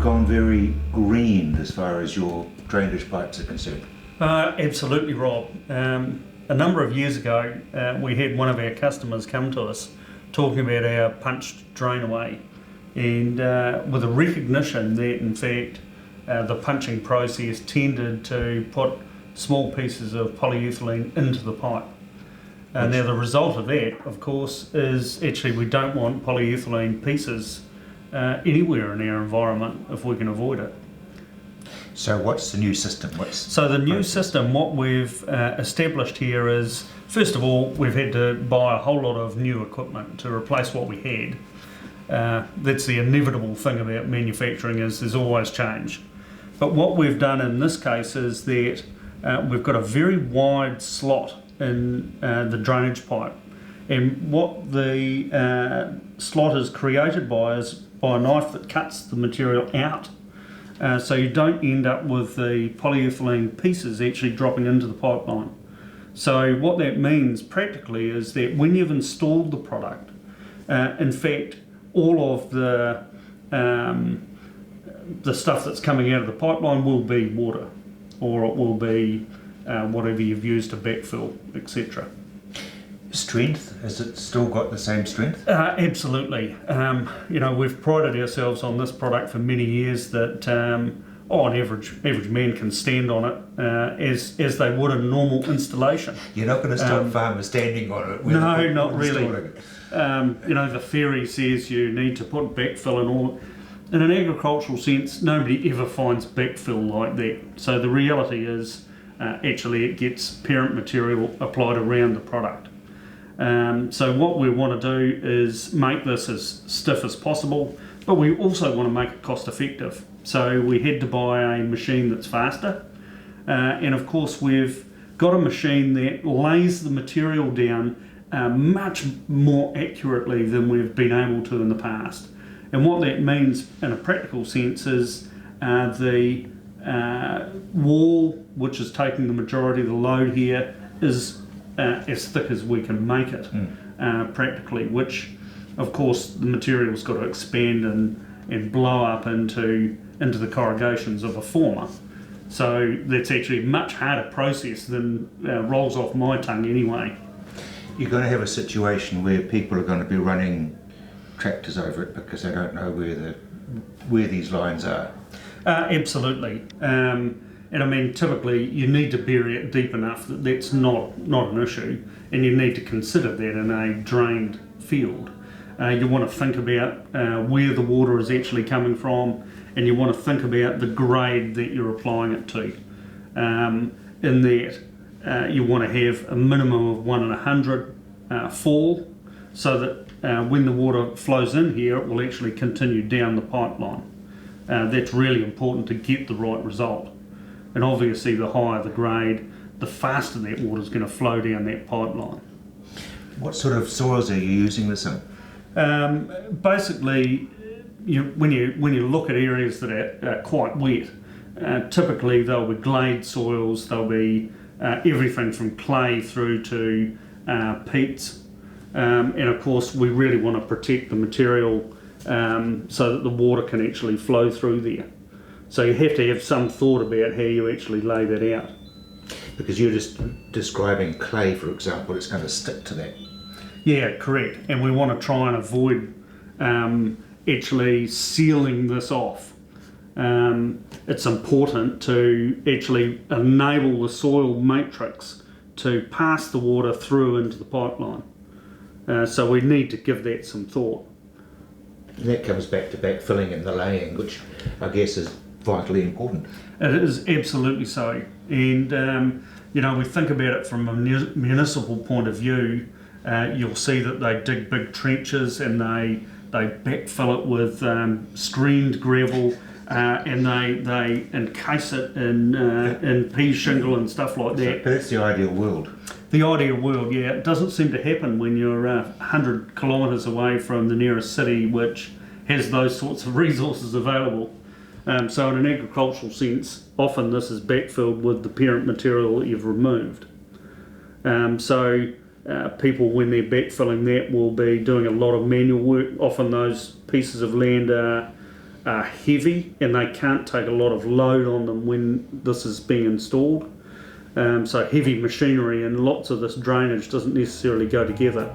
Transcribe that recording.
gone very green as far as your drainage pipes are concerned. Absolutely, Rob. A number of years ago, we had one of our customers come to us talking about our punched drain away, and with a recognition that in fact the punching process tended to put small pieces of polyethylene into the pipe. Now the result of that, of course, is actually we don't want polyethylene pieces anywhere in our environment if we can avoid it. So what's the new system? So the new system, what we've established here is, first of all, we've had to buy a whole lot of new equipment to replace what we had. That's the inevitable thing about manufacturing, is there's always change. But what we've done in this case is that we've got a very wide slot in the drainage pipe. And what the slot is created by is by a knife that cuts the material out. So you don't end up with the polyethylene pieces actually dropping into the pipeline. So what that means practically is that when you've installed the product, in fact, all of the stuff that's coming out of the pipeline will be water, or it will be whatever you've used to backfill, etc. Strength, has it still got the same strength? Absolutely. We've prided ourselves on this product for many years that an average man can stand on it as they would a normal installation. You're not going to stop farmers standing on it? No, not really. The theory says you need to put backfill and all. In an agricultural sense, nobody ever finds backfill like that. So the reality is actually it gets parent material applied around the product. So what we want to do is make this as stiff as possible, but we also want to make it cost effective. So we had to buy a machine that's faster, and of course we've got a machine that lays the material down much more accurately than we've been able to in the past. And what that means in a practical sense is the wall, which is taking the majority of the load here, is as thick as we can make it practically, which of course the material's got to expand and blow up into the corrugations of a former. So that's actually a much harder process than rolls off my tongue anyway. You're going to have a situation where people are going to be running tractors over it because they don't know where these lines are. Absolutely. And I mean, typically you need to bury it deep enough that that's not an issue, and you need to consider that in a drained field. You want to think about where the water is actually coming from, and you want to think about the grade that you're applying it to. In that, you want to have a minimum of 1 in 100 fall, so that when the water flows in here, it will actually continue down the pipeline. That's really important to get the right result. And obviously the higher the grade, the faster that water is going to flow down that pipeline. What sort of soils are you using this in? Basically, when you look at areas that are quite wet, typically they'll be glade soils, they'll be everything from clay through to peats. And of course we really want to protect the material so that the water can actually flow through there. So you have to have some thought about how you actually lay that out. Because you're just describing clay, for example, it's going to stick to that. Yeah, correct. And we want to try and avoid actually sealing this off. It's important to actually enable the soil matrix to pass the water through into the pipeline. So we need to give that some thought. And that comes back to backfilling and the laying, which I guess is vitally important. It is absolutely so. And we think about it from a municipal point of view. You'll see that they dig big trenches and they backfill it with screened gravel, and they encase it in pea shingle and stuff like that. But that's the ideal world. The ideal world, yeah. It doesn't seem to happen when you're 100 kilometres away from the nearest city which has those sorts of resources available. So in an agricultural sense, often this is backfilled with the parent material that you've removed. So people, when they're backfilling that, will be doing a lot of manual work. Often those pieces of land are are heavy and they can't take a lot of load on them when this is being installed. So heavy machinery and lots of this drainage doesn't necessarily go together.